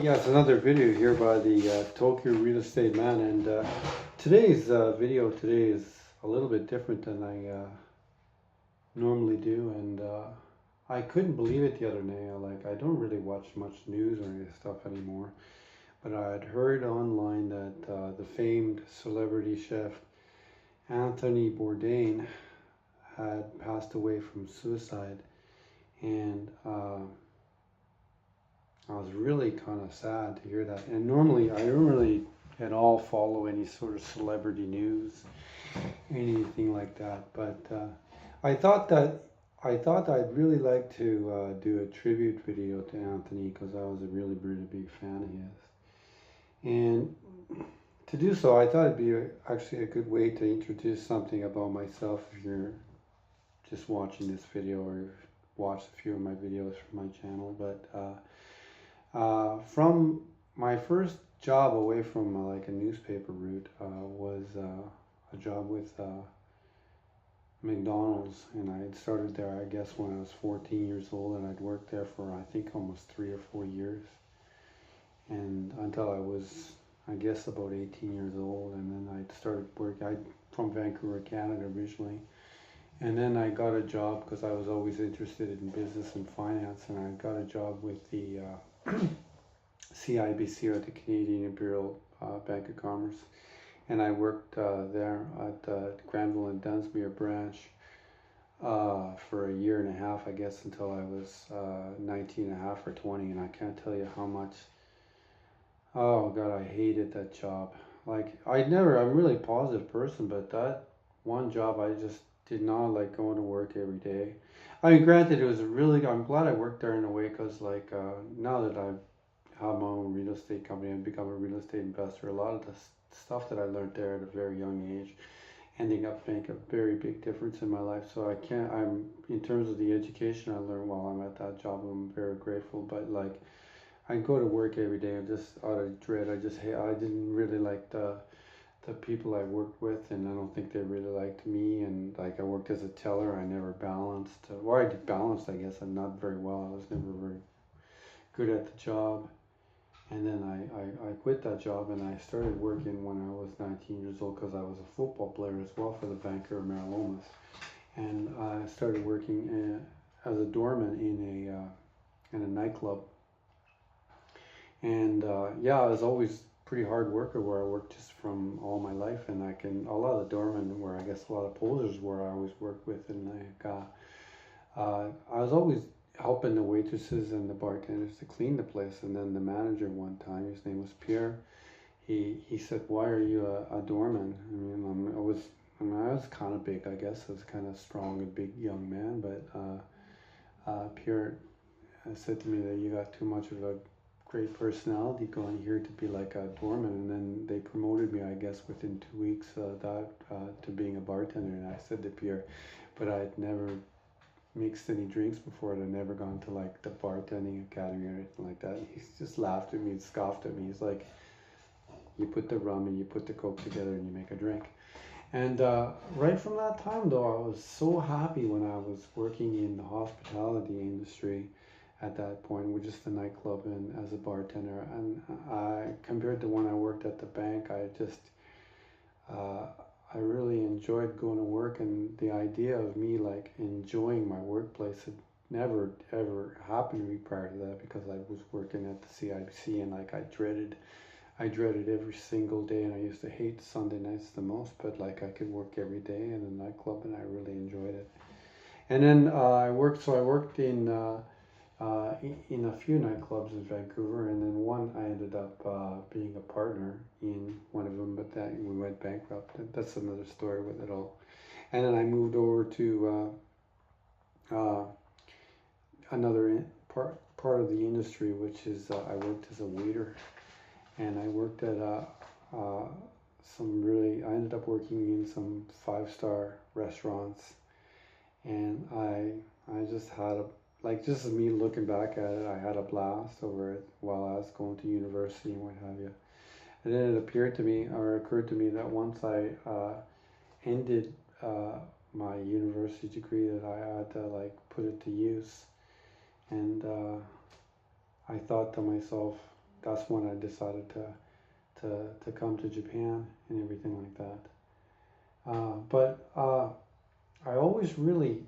Yeah, it's another video here by the Tokyo Real Estate Man, and today's video today is a little bit different than I normally do, and I couldn't believe it the other day. I don't really watch much news or any stuff anymore, but I had heard online that the famed celebrity chef Anthony Bourdain had passed away from suicide, and I was really kind of sad to hear that. And normally, I don't really at all follow any sort of celebrity news, anything like that. But I thought that I'd really like to do a tribute video to Anthony because I was a really, really big fan of his. And to do so, I thought it'd be actually a good way to introduce something about myself if you're just watching this video or watched a few of my videos from my channel. From my first job away from like a newspaper route was a job with McDonald's, and I had started there, I guess, when I was 14 years old, and I'd worked there for I think almost 3 or 4 years, and until I was, I guess, about 18 years old, and then I started work. I'm from Vancouver, Canada originally, and then I got a job because I was always interested in business and finance, and I got a job with the CIBC, or the Canadian Imperial Bank of Commerce, and I worked there at the Granville and Dunsmuir branch for a year and a half, I guess, until I was 19 and a half or 20, and I can't tell you how much, oh God, I hated that job. I'm a really positive person, but that one job, I just did not like going to work every day. I mean, granted, I'm glad I worked there in a way, because now that I've have my own real estate company and become a real estate investor, a lot of the stuff that I learned there at a very young age ending up making a very big difference in my life. So in terms of the education I learned while I'm at that job, I'm very grateful. But I go to work every day and just out of dread. I didn't really like the people I worked with, and I don't think they really liked me. And I worked as a teller, I never balanced. Or I did balanced, I guess, and not very well. I was never very good at the job. And then I quit that job, and I started working when I was 19 years old, because I was a football player as well for the Vancouver Marilomas. And I started working as a doorman in a nightclub. And yeah, I was always pretty hard worker where I worked just from all my life. And a lot of the doormen were, I guess, a lot of posers where I always worked with. And I was always helping the waitresses and the bartenders to clean the place. And then the manager one time, his name was Pierre, he said, "Why are you a doorman?" I mean, I was kind of big, I guess. I was kind of strong and big young man, but Pierre said to me that you got too much of a great personality going here to be like a doorman. And then they promoted me, I guess, within 2 weeks to being a bartender. And I said to Pierre, but I had never mixed any drinks before, and I'd never gone to the bartending academy or anything like that. He just laughed at me and scoffed at me. He's like, you put the rum and you put the coke together and you make a drink. And right from that time, though, I was so happy when I was working in the hospitality industry at that point, with just the nightclub and as a bartender. And compared to when I worked at the bank, I really enjoyed going to work, and the idea of me enjoying my workplace had never ever happened to me prior to that, because I was working at the CIBC, and I dreaded every single day, and I used to hate Sunday nights the most. But I could work every day in a nightclub, and I really enjoyed it. And then I worked in a few nightclubs in Vancouver, and then one I ended up being a partner in one of them, but that we went bankrupt. That's another story with it all. And then I moved over to another part of the industry, which is I worked as a waiter, and I worked at I ended up working in some 5-star restaurants, and I just had just me looking back at it, I had a blast over it while I was going to university and what have you. And then it occurred to me that once I ended my university degree, that I had to put it to use. And I thought to myself, that's when I decided to come to Japan and everything like that. But I always really,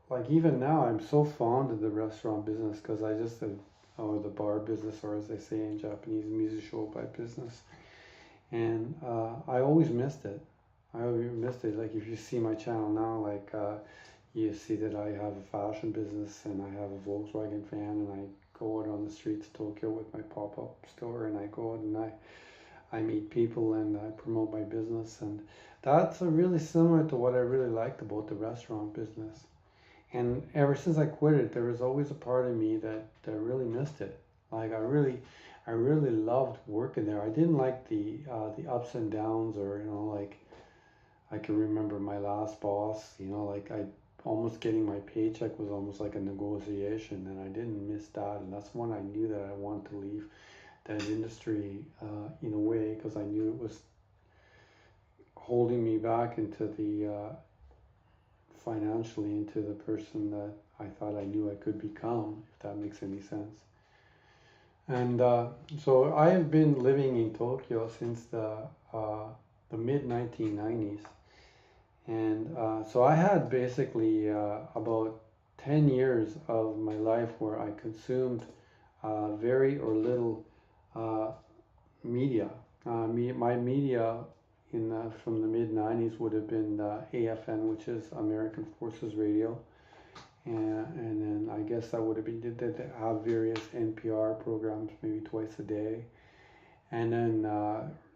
like, even now, I'm so fond of the restaurant business because I just did, or the bar business, or as they say in Japanese, mizushou by business. And I always missed it. I always missed it. Like, if you see my channel now, like, you see that I have a fashion business and I have a Volkswagen van, and I go out on the streets of Tokyo with my pop-up store, and I go out and I meet people and I promote my business. And that's really similar to what I really liked about the restaurant business. And ever since I quit it, there was always a part of me that really missed it. Like, I really loved working there. I didn't like the ups and downs, or, you know, like, I can remember my last boss, you know, like, I almost getting my paycheck was almost like a negotiation, and I didn't miss that. And that's when I knew that I wanted to leave that industry in a way, because I knew it was holding me back into the financially into the person that I thought I knew I could become, if that makes any sense. And so I have been living in Tokyo since the mid 1990s, and so I had basically about 10 years of my life where I consumed very or little media. My media from the mid 90s would have been AFN, which is American Forces Radio, and then I guess that would have been, did have various NPR programs maybe twice a day, and then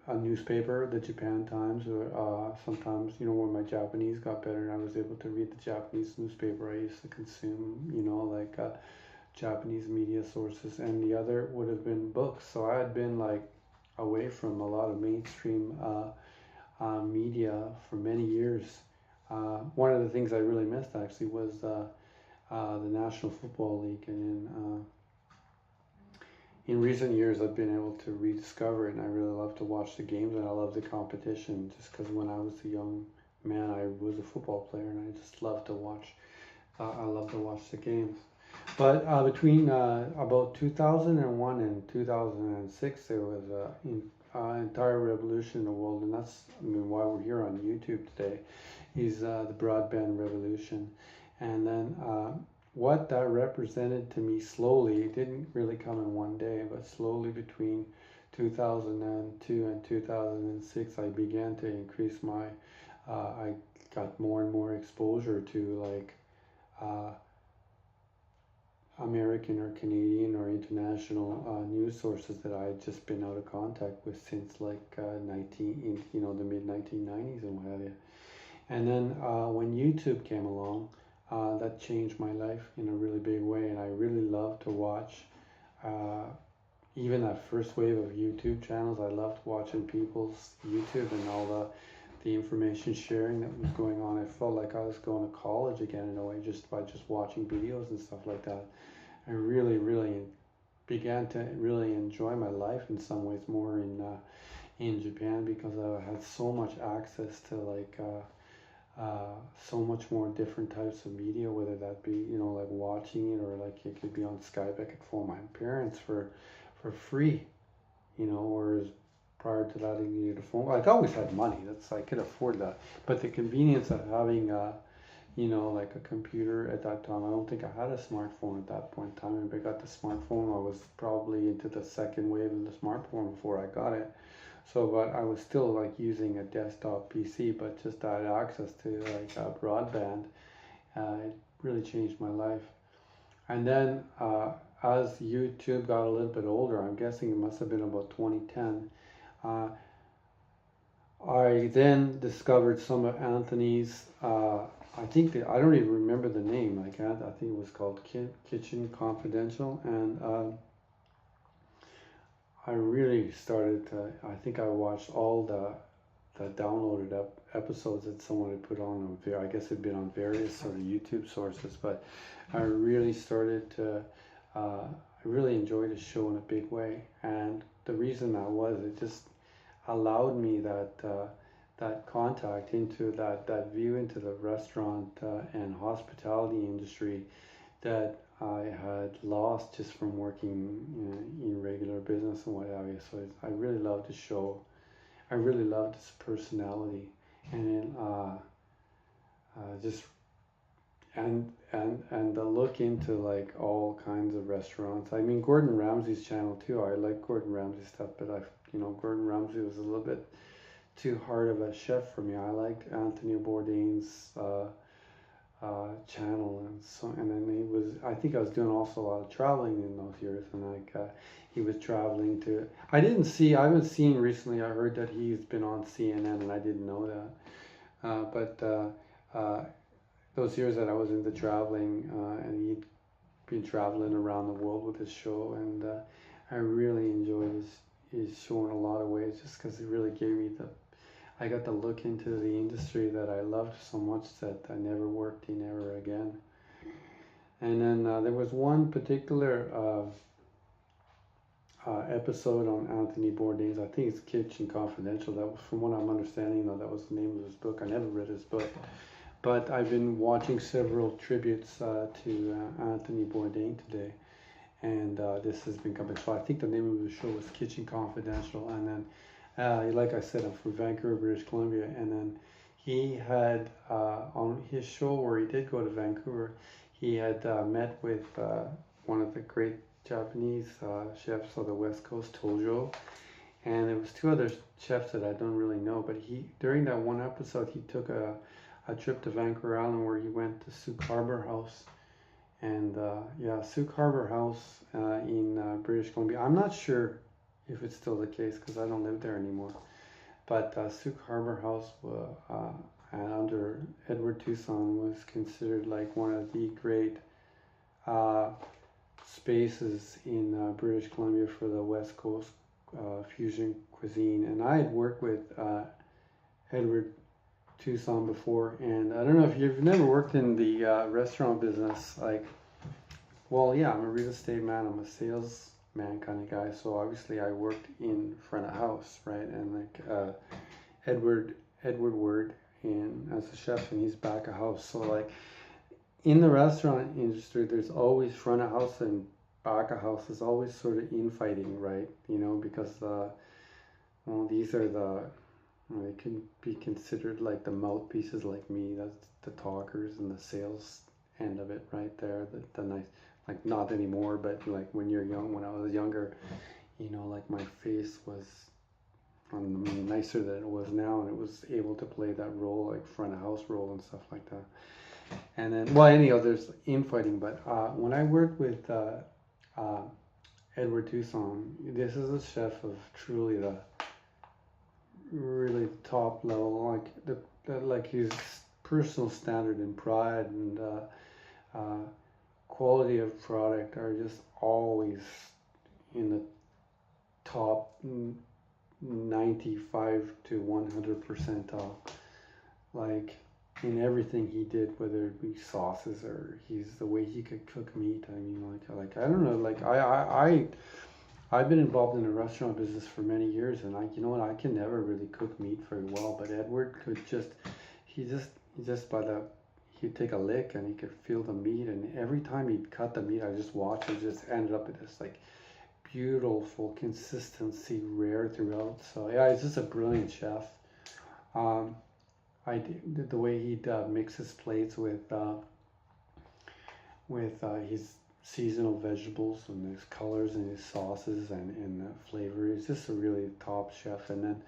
a newspaper, the Japan Times, or sometimes, you know, when my Japanese got better and I was able to read the Japanese newspaper, I used to consume, you know, like Japanese media sources. And the other would have been books. So I had been like away from a lot of mainstream media for many years. One of the things I really missed actually was the National Football League, and in recent years I've been able to rediscover it, and I really love to watch the games, and I love the competition, just because when I was a young man I was a football player, and I just love to watch. I love to watch the games. But between about 2001 and 2006, there was an entire revolution in the world, and that's, I mean, why we're here on YouTube today, is the broadband revolution. And then what that represented to me slowly, it didn't really come in one day, but slowly between 2002 and 2006, I began to increase my, I got more and more exposure to like American or Canadian or international news sources that I had just been out of contact with since like you know, the mid 1990s and what have you. And then when YouTube came along, that changed my life in a really big way, and I really love to watch even that first wave of YouTube channels. I loved watching people's YouTube and all the information sharing that was going on. I felt like I was going to college again in a way, just by just watching videos and stuff like that. I really began to really enjoy my life in some ways more in Japan, because I had so much access to like so much more different types of media, whether that be, you know, like watching it, or like it could be on Skype. I could phone my parents for free, you know, whereas prior to that I needed a phone. Like, I always had money, that's, I could afford that, but the convenience of having you know, like a computer at that time, I don't think I had a smartphone at that point in time. And I got the smartphone, I was probably into the second wave of the smartphone before I got it. So, but I was still like using a desktop PC, but just I had access to like broadband. It really changed my life. And then as YouTube got a little bit older, I'm guessing it must have been about 2010, I then discovered some of Anthony's, I think I don't even remember the name, like I think it was called Kitchen Confidential, and I really started to, I think I watched all the downloaded episodes that someone had put on, I guess it'd been on various sort of YouTube sources, but I really started to, I really enjoyed the show in a big way. And the reason that was, it just allowed me that contact into that view into the restaurant and hospitality industry that I had lost just from working, in regular business and what have you. So I really loved the show. I really loved his personality, and then just and the look into like all kinds of restaurants. I mean, Gordon Ramsay's channel too. I like Gordon Ramsay stuff, but Gordon Ramsay was a little bit too hard of a chef for me. I liked Anthony Bourdain's channel, and then I think I was doing also a lot of traveling in those years, and like he was traveling to. I haven't seen recently. I heard that he's been on CNN, and I didn't know that. But those years that I was into traveling, and he'd been traveling around the world with his show, and I really enjoyed his show in a lot of ways, just because it really gave me I got to look into the industry that I loved so much that I never worked in ever again. And then there was one particular episode on Anthony Bourdain's, I think it's Kitchen Confidential. That was, from what I'm understanding, though, that was the name of his book. I never read his book, but I've been watching several tributes to Anthony Bourdain today, and this has been coming. So I think the name of the show was Kitchen Confidential, and then. Like I said, I'm from Vancouver, British Columbia, and then he had on his show where he did go to Vancouver, he had met with one of the great Japanese chefs of the West Coast, Tojo, and there was two other chefs that I don't really know, but during that one episode he took a trip to Vancouver Island where he went to Souk Harbor House, and Souk Harbor House in British Columbia. I'm not sure if it's still the case, because I don't live there anymore. But Souk Harbor House under Edward Tucson was considered like one of the great spaces in British Columbia for the West Coast fusion cuisine. And I had worked with Edward Tucson before, and I don't know if you've never worked in the restaurant business. I'm a real estate man. I'm a salesman kind of guy, so obviously I worked in front of house, right? And like Edward Word as a chef, and he's back of house. So like in the restaurant industry, there's always front of house and back of house. There's always sort of infighting, right? Because these are they can be considered like the mouthpieces, like me. That's the talkers and the sales end of it, right there. The nice. Like, not anymore, but like when I was younger, like my face was nicer than it was now, and it was able to play that role, like front of house role and stuff like that. And then, there's infighting, but when I worked with Edward Tucson, this is a chef of truly the really top level, like his personal standard and pride and quality of product are just always in the top 95 to 100 percentile, like in everything he did, whether it be sauces or the way he could cook meat. I mean, like I don't know, like I've been involved in the restaurant business for many years, and I can never really cook meat very well, but Edward could he'd take a lick and he could feel the meat, and every time he'd cut the meat, I just watched it just ended up with this like beautiful consistency, rare throughout. So yeah, he's just a brilliant chef. I did the way he'd mix his plates with his seasonal vegetables and his colors and his sauces and flavor. He's just a really top chef. And then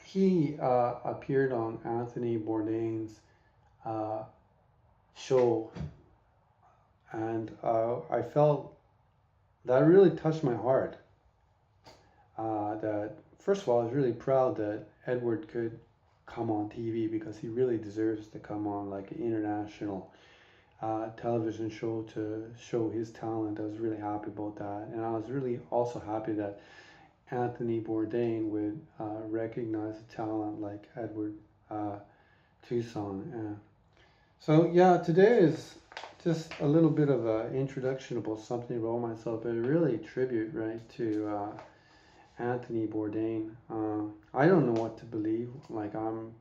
he appeared on Anthony Bourdain's show, and I felt that really touched my heart. That first of all, I was really proud that Edward could come on TV, because he really deserves to come on like an international television show to show his talent. I was really happy about that, and I was really also happy that Anthony Bourdain would recognize a talent like Edward Tucson. So yeah, today is just a little bit of an introduction about something about myself, but really a tribute, right, to Anthony Bourdain. I don't know what to believe. Like, I'm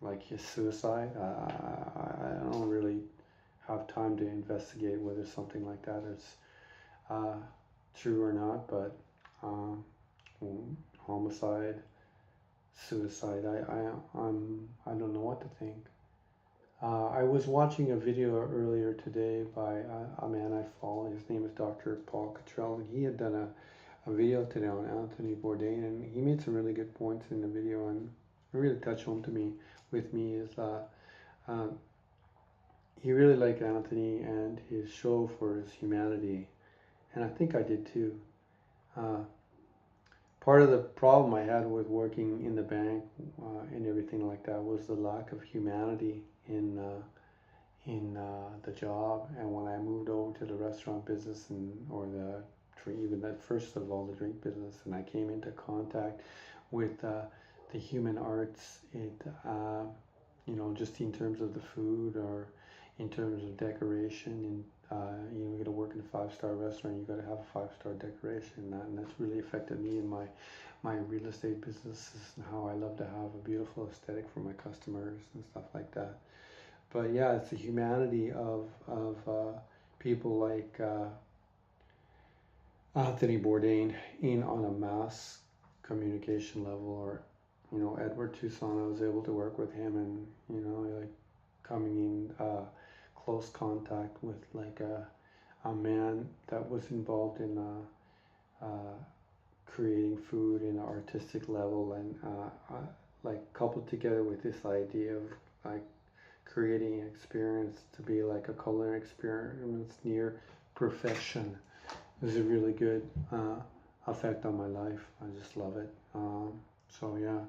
like his suicide. I don't really have time to investigate whether something like that is true or not. But homicide, suicide, I don't know what to think. I was watching a video earlier today by a man I follow. His name is Dr. Paul Cottrell, and he had done a video today on Anthony Bourdain, and he made some really good points in the video, and really touched home to me. With me is he really liked Anthony and his show for his humanity, and I think I did too. Part of the problem I had with working in the bank and everything like that was the lack of humanity in the job. And when I moved over to the restaurant business even that first of all the drink business, and I came into contact with the human arts, just in terms of the food or in terms of decoration, and you got to work in a 5-star restaurant, you got to have a 5-star decoration, and that's really affected me in my real estate businesses, and how I love to have a beautiful aesthetic for my customers and stuff like that. But yeah, it's the humanity of people like Anthony Bourdain on a mass communication level, or Edward Tucson. I was able to work with him, and like coming in close contact with like a man that was involved in creating food in an artistic level, and like coupled together with this idea of like creating an experience to be like a culinary experience near perfection. It was a really good effect on my life. I just love it. So yeah,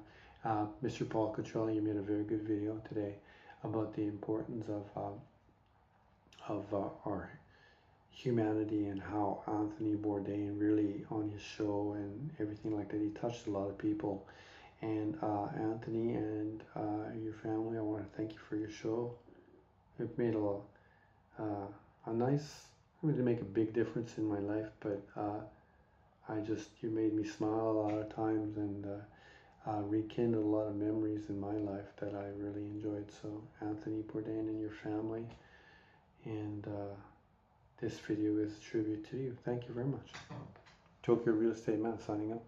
Mr. Paul Cottrell, you made a very good video today about the importance of our humanity, and how Anthony Bourdain really on his show and everything like that, he touched a lot of people. And Anthony and your family, I want to thank you for your show. It made really make a big difference in my life, but you made me smile a lot of times, and rekindled a lot of memories in my life that I really enjoyed. So Anthony Bourdain and your family, and this video is a tribute to you. Thank you very much. Tokyo Real Estate Man signing up.